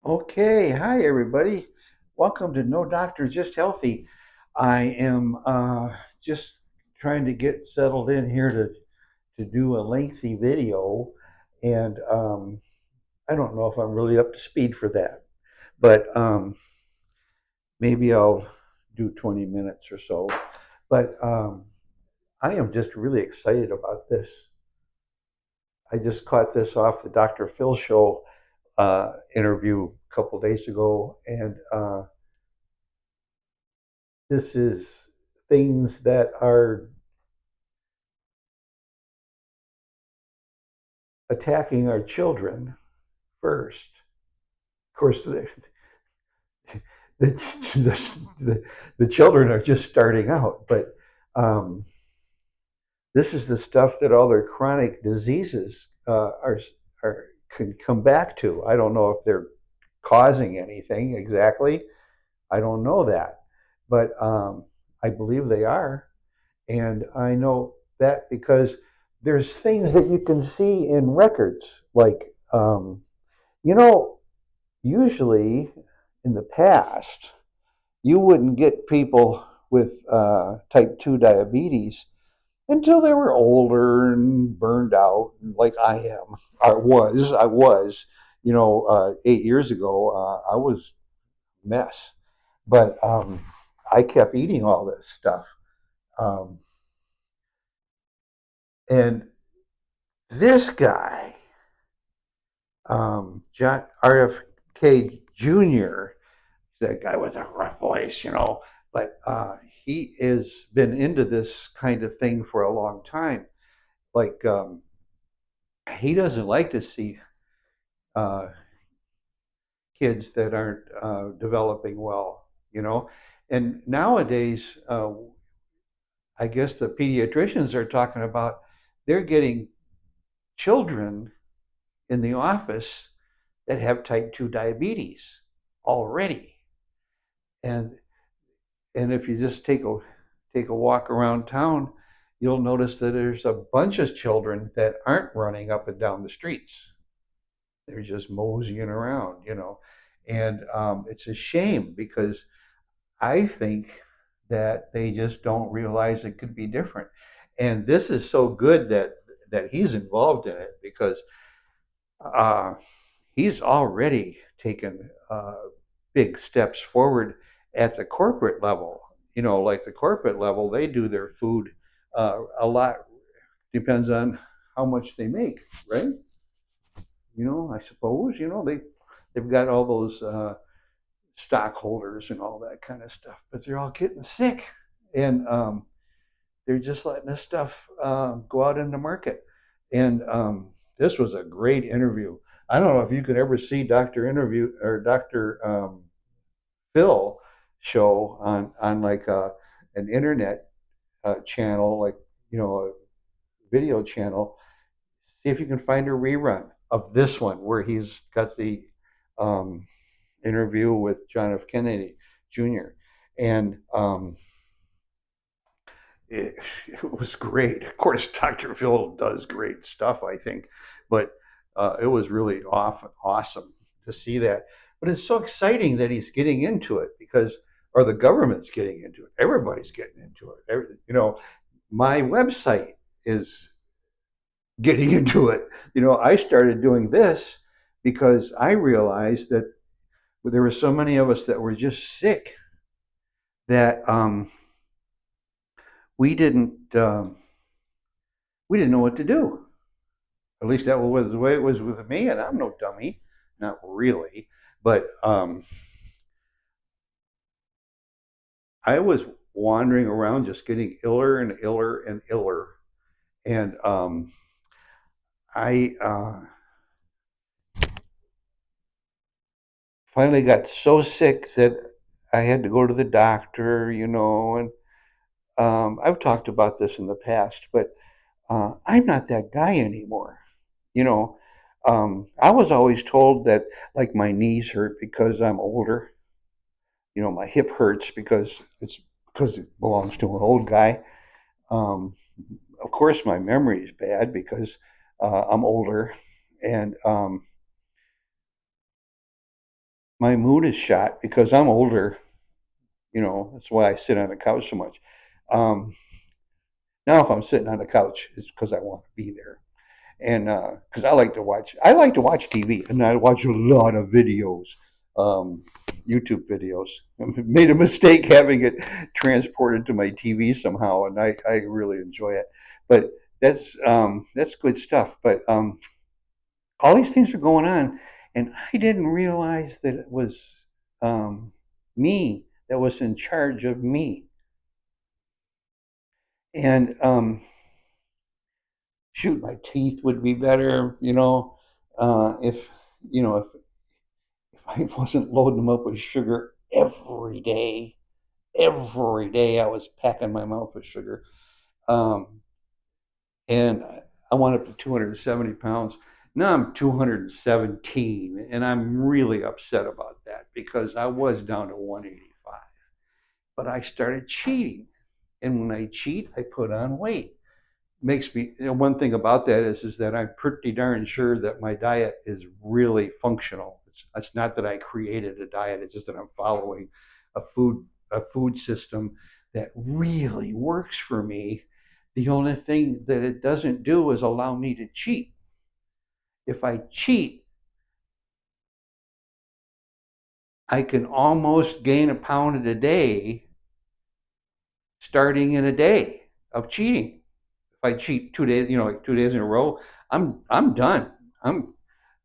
Okay, hi everybody. Welcome to No Doctor Just Healthy. I am just trying to get settled in here to do a lengthy video, and I don't know if I'm really up to speed for that, but maybe I'll do 20 minutes or so. But I am just really excited about this. I just caught this off the Dr. Phil show interview a couple days ago, and this is things that are attacking our children first. Of course, the, the children are just starting out, but um, this is the stuff that all their chronic diseases are can come back to. I don't know if they're causing anything exactly. I don't know that, but I believe they are. And I know that because there's things that you can see in records, like, you know, usually in the past, you wouldn't get people with type 2 diabetes until they were older and burned out, like I am. I was, 8 years ago, I was a mess. But I kept eating all this stuff. Um, and this guy, John RFK Jr., that guy with a rough voice, but he has been into this kind of thing for a long time. Like, he doesn't like to see uh, kids that aren't developing well, you know. And nowadays, I guess the pediatricians are talking about they're getting children in the office that have type 2 diabetes already. And and if you just take a walk around town, you'll notice that there's a bunch of children that aren't running up and down the streets. They're just moseying around, And it's a shame because I think that they just don't realize it could be different. And this is so good that he's involved in it because uh, he's already taken big steps forward at the corporate level. Like the corporate level, they do their food a lot depends on how much they make, right? I suppose they've got all those stockholders and all that kind of stuff, but they're all getting sick, and they're just letting this stuff go out in the market. And this was a great interview. I don't know if you could ever see Dr. Interview or Dr. Phil show on like an internet channel, like a video channel. See if you can find a rerun of this one where he's got the um, interview with John F. Kennedy Jr. And it was great. Of course, Dr. Phil does great stuff, I think, but it was really awesome to see that. But it's so exciting that he's getting into it because, or the government's getting into it. Everybody's getting into it. My website is getting into it. I started doing this because I realized that there were so many of us that were just sick that we didn't um, we didn't know what to do. At least that was the way it was with me, and I'm no dummy, not really. But I was wandering around, just getting iller and iller and iller, and I finally got so sick that I had to go to the doctor, and I've talked about this in the past, but I'm not that guy anymore. You know, I was always told that like my knees hurt because I'm older. My hip hurts because it belongs to an old guy. Um, of course, my memory is bad because I'm older, and my mood is shot because I'm older. That's why I sit on the couch so much. Um, Now, if I'm sitting on the couch, it's because I want to be there, and because I like to watch TV, and I watch a lot of videos, um, YouTube videos. I made a mistake having it transported to my TV somehow, and I really enjoy it. But that's good stuff. But all these things are going on, and I didn't realize that it was um, me that was in charge of me. And shoot, my teeth would be better, if if I wasn't loading them up with sugar every day. Every day I was packing my mouth with sugar. Um, and I went up to 270 pounds. Now I'm 217, and I'm really upset about that because I was down to 185. But I started cheating. And when I cheat, I put on weight. Makes me, one thing about that is that I'm pretty darn sure that my diet is really functional. It's not that I created a diet, it's just that I'm following a food system that really works for me. The only thing that it doesn't do is allow me to cheat. If I cheat, I can almost gain a pound a day starting in a day of cheating. If I cheat 2 days, like 2 days in a row, I'm done. I'm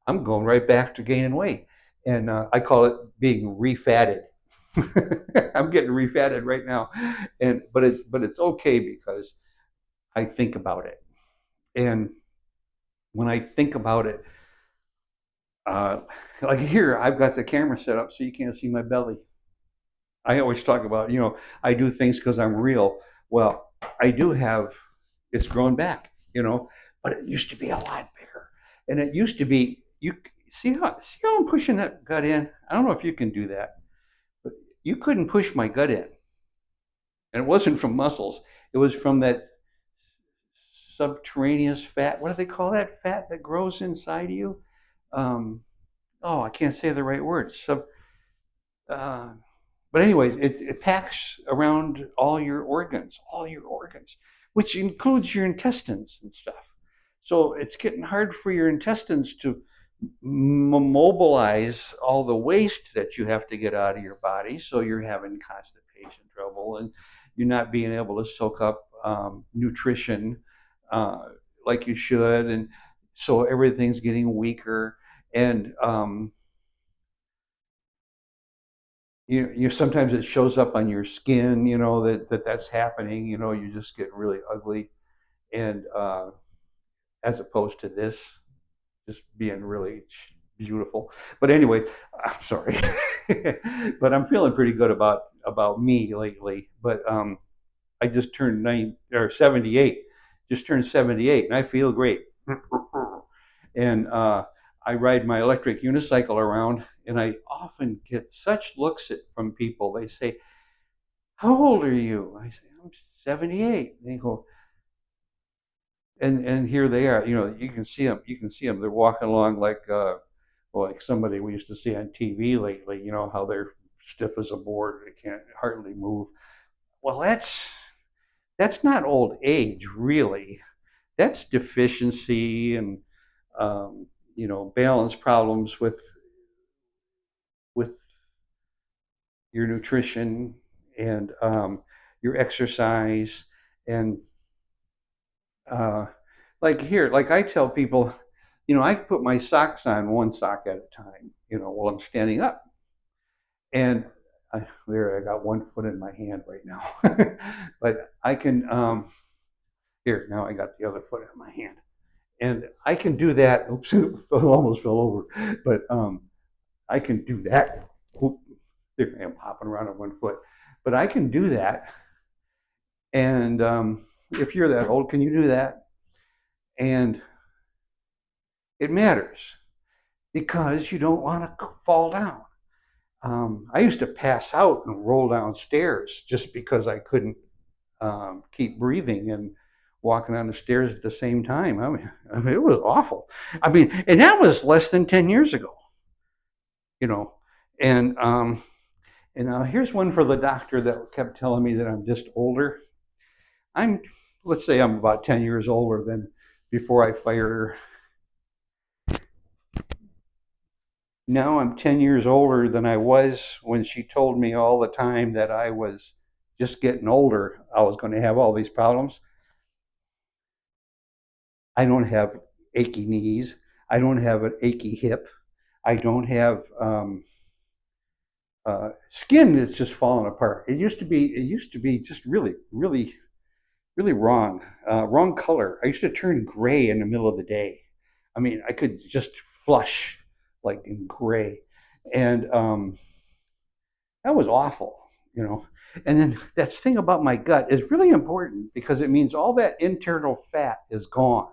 I'm going right back to gaining weight, and I call it being refatted. I'm getting refatted right now, and but it's okay because I think about it, and when I think about it, uh, like here, I've got the camera set up so you can't see my belly. I always talk about, I do things because I'm real. Well, I do have, it's grown back, but it used to be a lot bigger. And it used to be, you see how I'm pushing that gut in? I don't know if you can do that, but you couldn't push my gut in. And it wasn't from muscles. It was from that subterraneous fat. What do they call that fat that grows inside of you? Um, oh, I can't say the right word. Uh, But anyways, it packs around all your organs, which includes your intestines and stuff. So it's getting hard for your intestines to mobilize all the waste that you have to get out of your body. So you're having constipation trouble, and you're not being able to soak up nutrition uh, like you should, and so everything's getting weaker. And sometimes it shows up on your skin, that's happening. You just get really ugly, and as opposed to this just being really beautiful. But anyway, I'm sorry, but I'm feeling pretty good about me lately. But I just turned 78, just turned 78, and I feel great. And I ride my electric unicycle around, and I often get such looks from people. They say, "How old are you?" I say, "I'm 78." And they go, and here they are. You can see them. You can see them. They're walking along like somebody we used to see on TV lately. You know how they're stiff as a board. They can't hardly move. Well, that's not old age, really. That's deficiency and balance problems with your nutrition and your exercise and uh, like here, like I tell people, I put my socks on one sock at a time, while I'm standing up, and I got one foot in my hand right now, but I can here now I got the other foot in my hand, and I can do that. Oops, almost fell over, but I can do that. Oop, there I am hopping around on one foot, but I can do that. And if you're that old, can you do that? And it matters because you don't want to fall down. I used to pass out and roll downstairs just because I couldn't keep breathing and walking on the stairs at the same time. I mean, it was awful. I mean, and that was less than 10 years ago, you know. And now here's one for the doctor that kept telling me that I'm just older. I'm, let's say I'm about 10 years older than before I fired her. Now I'm 10 years older than I was when she told me all the time that I was just getting older. I was going to have all these problems. I don't have achy knees. I don't have an achy hip. I don't have skin that's just falling apart. It used to be just really, really, really wrong, wrong color. I used to turn gray in the middle of the day. I mean, I could just flush like in gray, and that was awful, you know. And then that thing about my gut is really important because it means all that internal fat is gone.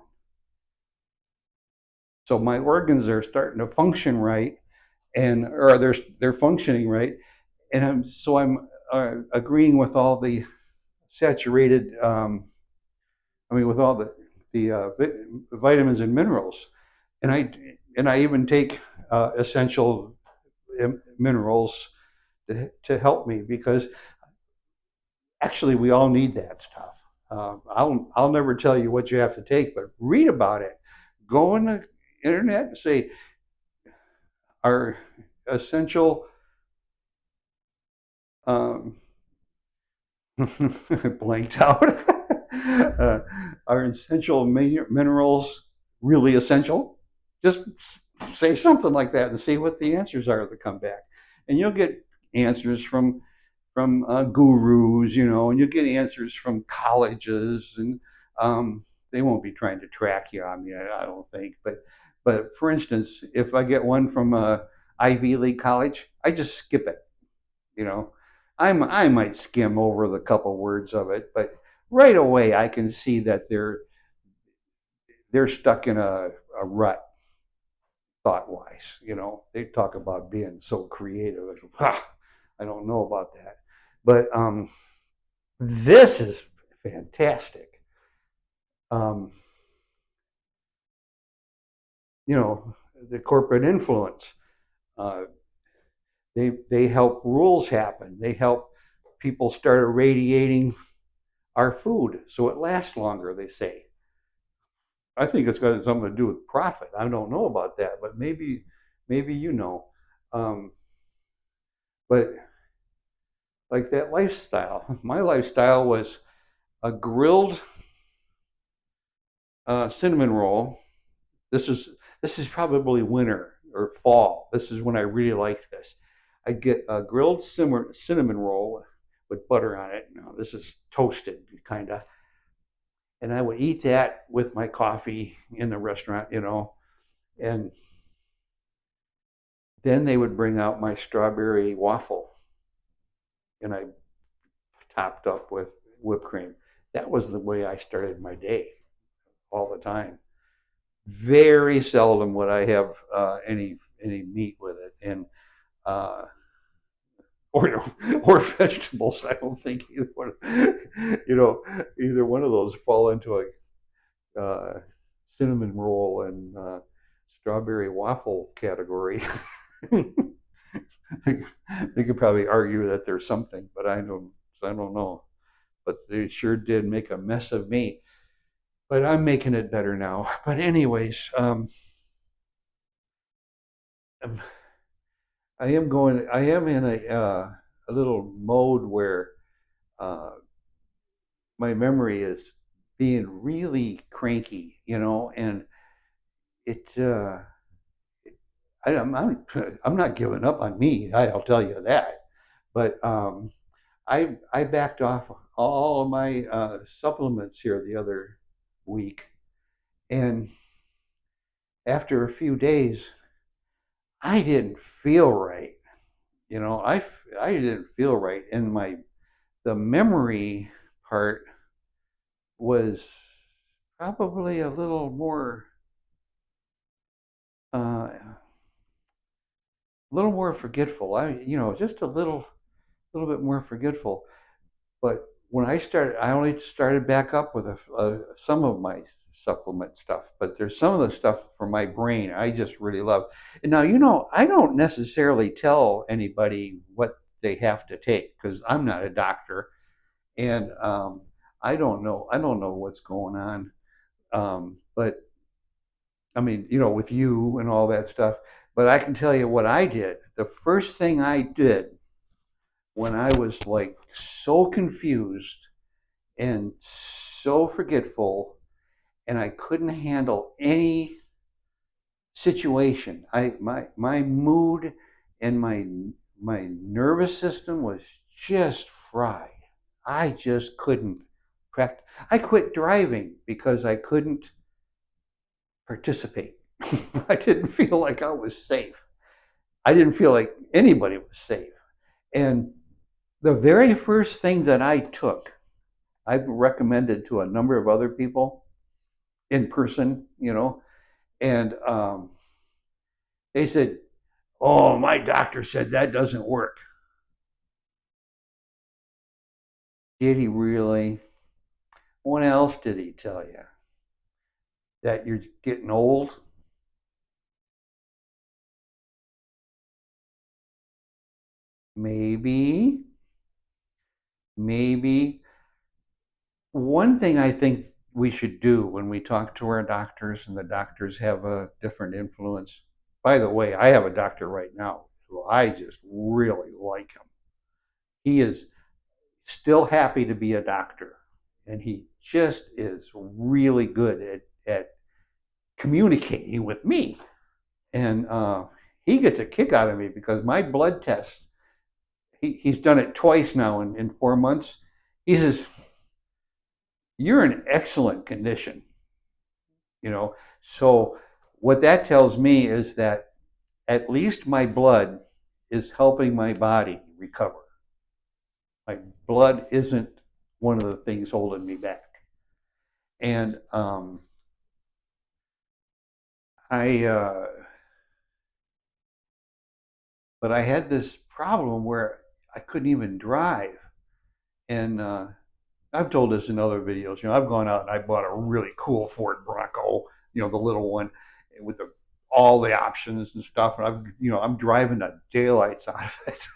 So my organs are starting to function right, and or they're functioning right, and I'm agreeing with all the saturated, with all the vitamins and minerals, and I even take essential minerals to help me because actually we all need that stuff. I'll never tell you what you have to take, but read about it. Go on the internet and say our essential um, blanked out. uh, are essential minerals really essential? Just say something like that and see what the answers are that come back, and you'll get answers from gurus, and you'll get answers from colleges, and they won't be trying to track you on me, I don't think. But for instance, if I get one from a Ivy League college, I just skip it. You know, I might skim over the couple words of it, but right away I can see that they're stuck in a rut thought wise. They talk about being so creative. I don't know about that, but this is fantastic. Um, the corporate influence. Uh, they help rules happen. They help people start irradiating our food so it lasts longer. They say. I think it's got something to do with profit. I don't know about that, but maybe you know. Um, but like that lifestyle, my lifestyle was a grilled cinnamon roll. This is probably winter or fall. This is when I really liked this. I'd get a grilled cinnamon roll with butter on it. Now this is toasted, kind of, and I would eat that with my coffee in the restaurant, and then they would bring out my strawberry waffle, and I topped up with whipped cream. That was the way I started my day all the time. Very seldom would I have any meat with it, and uh, or or vegetables. I don't think either one, either one of those fall into a cinnamon roll and strawberry waffle category. They could probably argue that there's something, but I don't know. But they sure did make a mess of me. But I'm making it better now. But anyways, I am in a little mode where uh, my memory is being really cranky, and it. I'm not giving up on me. I'll tell you that. But I backed off all of my supplements here the other week, and after a few days, I didn't feel right. I didn't feel right, and the memory part was probably a little more forgetful. Just a little bit more forgetful. But when I started, I only started back up with some of my supplement stuff, but there's some of the stuff for my brain I just really love. And now, I don't necessarily tell anybody what they have to take because I'm not a doctor, and I don't know what's going on. But I mean, with you and all that stuff. But I can tell you what I did. The first thing I did when I was like so confused and so forgetful, and I couldn't handle any situation. My mood and my nervous system was just fried. I just couldn't practice. I quit driving because I couldn't participate. I didn't feel like I was safe. I didn't feel like anybody was safe. And the very first thing that I took, I've recommended to a number of other people in person, and they said, "Oh, my doctor said that doesn't work." Did he really? What else did he tell you? That you're getting old? Maybe, maybe. One thing I think we should do when we talk to our doctors and the doctors have a different influence. By the way, I have a doctor right now who I just really like him. He is still happy to be a doctor, and he just is really good at communicating with me. And he gets a kick out of me because my blood test, he's done it twice now in 4 months. He says, "You're in excellent condition." So what that tells me is that at least my blood is helping my body recover. My blood isn't one of the things holding me back. And I, but I had this problem where I couldn't even drive. And I've told this in other videos. I've gone out and I bought a really cool Ford Bronco, the little one with all the options and stuff. And I'm driving the daylights out of it.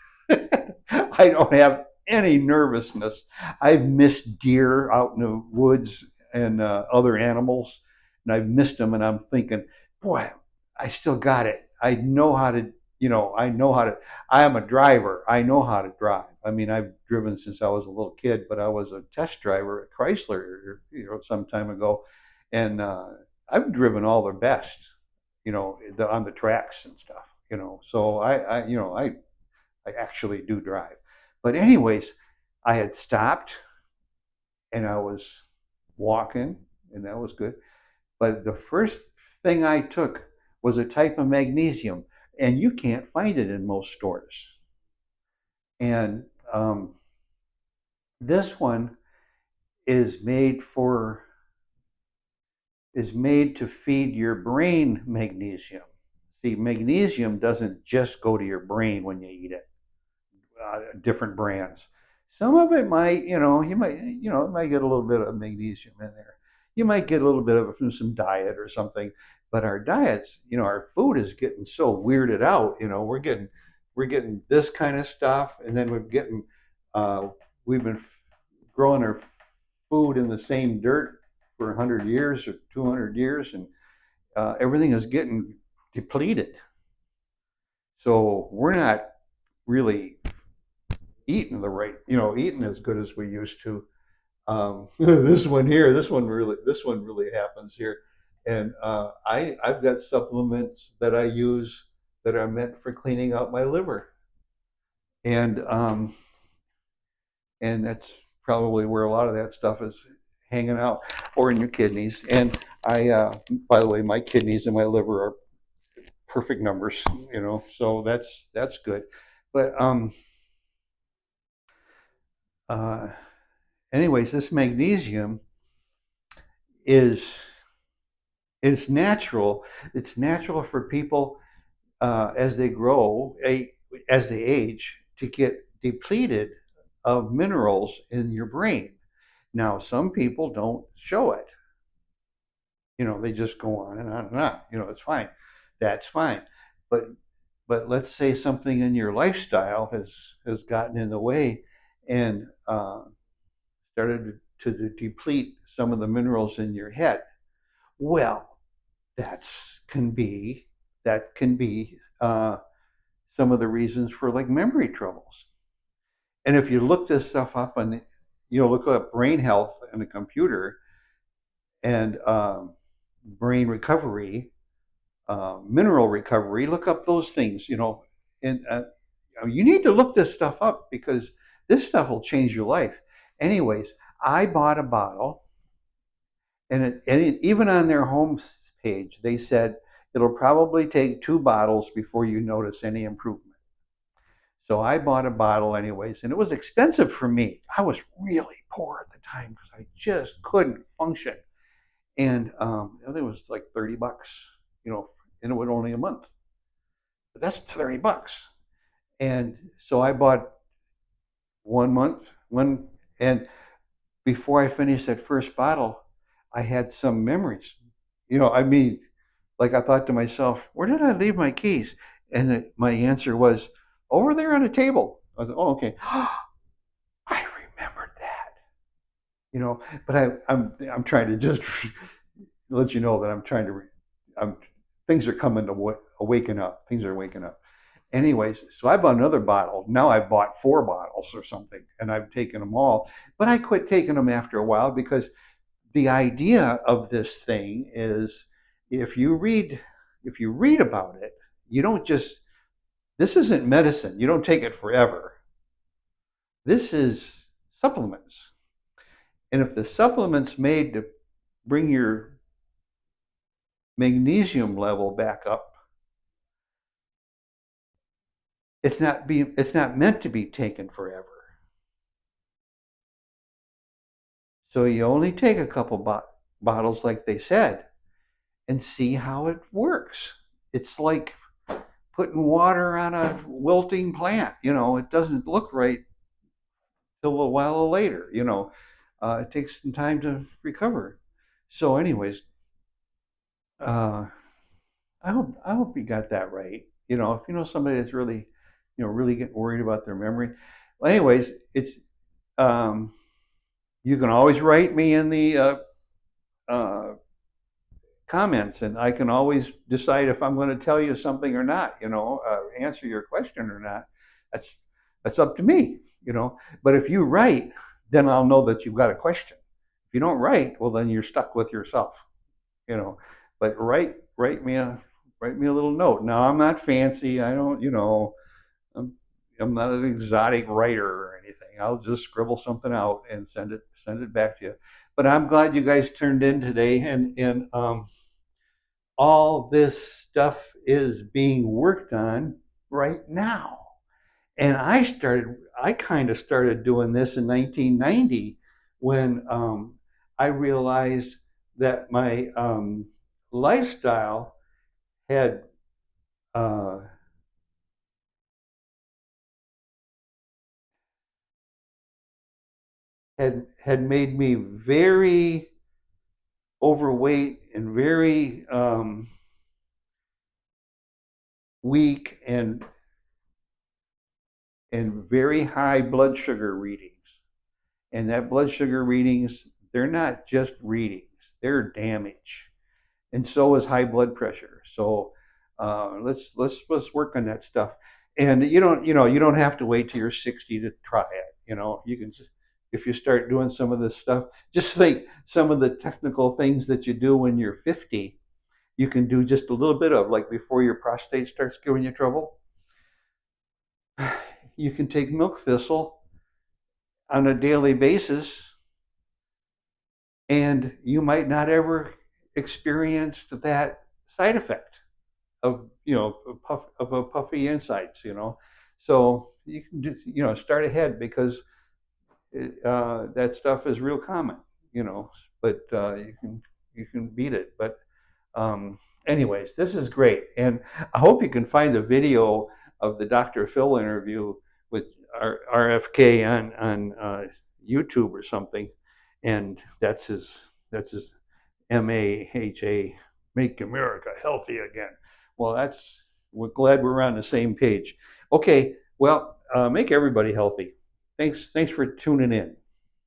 I don't have any nervousness. I've missed deer out in the woods and other animals, and I've missed them. And I'm thinking, boy, I still got it. I know how to. I know how to. I am a driver. I know how to drive. I mean, I've driven since I was a little kid, but I was a test driver at Chrysler, some time ago, and I've driven all the best, on the tracks and stuff. So I actually do drive. But anyways, I had stopped and I was walking, and that was good. But the first thing I took was a type of magnesium, and you can't find it in most stores. And this one is made to feed your brain magnesium. See, magnesium doesn't just go to your brain when you eat it. Different brands. Some of it might, it might get a little bit of magnesium in there. You might get a little bit of it from some diet or something. But our diets, our food is getting so weirded out. We're getting this kind of stuff, and then we've been growing our food in the same dirt for 100 years or 200 years, and everything is getting depleted. So we're not really eating as good as we used to. This one really happens here, and I've got supplements that I use that are meant for cleaning out my liver, and that's probably where a lot of that stuff is hanging out, or in your kidneys. And by the way, my kidneys and my liver are perfect numbers, so that's good. But uh, anyways, this magnesium is it's natural. It's natural for people as they grow, as they age, to get depleted of minerals in your brain. Now, some people don't show it. They just go on and on and on. It's fine. That's fine. But let's say something in your lifestyle has gotten in the way and started to deplete some of the minerals in your head. Well, that's can be that can be some of the reasons for like memory troubles. And if you look this stuff up on, look up brain health in a computer and brain recovery, mineral recovery, look up those things, and you need to look this stuff up because this stuff will change your life. Anyways, I bought a bottle, even on their home page, they said it'll probably take 2 bottles before you notice any improvement. So I bought a bottle anyways, and it was expensive for me. I was really poor at the time because I just couldn't function. And I think it was like $30, and it was only a month. But that's $30. And so I bought 1 month, and before I finished that first bottle, I had some memories. I mean, like I thought to myself, where did I leave my keys? And my answer was, over there on the table. I was like, oh, okay. I remembered that. But I'm trying to just let you know that I'm things are coming to waking up. Things are waking up. Anyways, so I bought another bottle. Now I bought 4 bottles or something, and I've taken them all. But I quit taking them after a while because the idea of this thing is if you read about it, you don't just this isn't medicine. You don't take it forever. This is supplements. And if the supplement's made to bring your magnesium level back up, it's not meant to be taken forever. So you only take a couple bottles like they said and see how it works. It's like putting water on a wilting plant. It doesn't look right till a while later. It takes some time to recover. So, anyways, uh, I hope you got that right. If you know somebody that's really, really getting worried about their memory. Well, anyways, it's you can always write me in the uh, comments, and I can always decide if I'm going to tell you something or not. Answer your question or not. That's up to me. But if you write, then I'll know that you've got a question. If you don't write, well, then you're stuck with yourself. But write me a little note. Now I'm not fancy. I don't. I'm not an exotic writer or anything. I'll just scribble something out and send it back to you. But I'm glad you guys turned in today, and all this stuff is being worked on right now. And I kind of started doing this in 1990 when I realized that my lifestyle had uh, had made me very overweight and very weak and very high blood sugar readings. And that blood sugar readings, they're not just readings, they're damage. And so is high blood pressure. So let's work on that stuff. And you don't have to wait till you're 60 to try it. You can if you start doing some of this stuff, just think some of the technical things that you do when you're 50, you can do just a little bit of, like before your prostate starts giving you trouble. You can take milk thistle on a daily basis, and you might not ever experience that side effect of a puffy insides. So you can just start ahead because that stuff is real common. But you can beat it. But anyways, this is great, and I hope you can find the video of the Dr. Phil interview with RFK on YouTube or something, and that's his MAHA, Make America Healthy Again. Well, we're glad we're on the same page. Okay, well, make everybody healthy. Thanks for tuning in.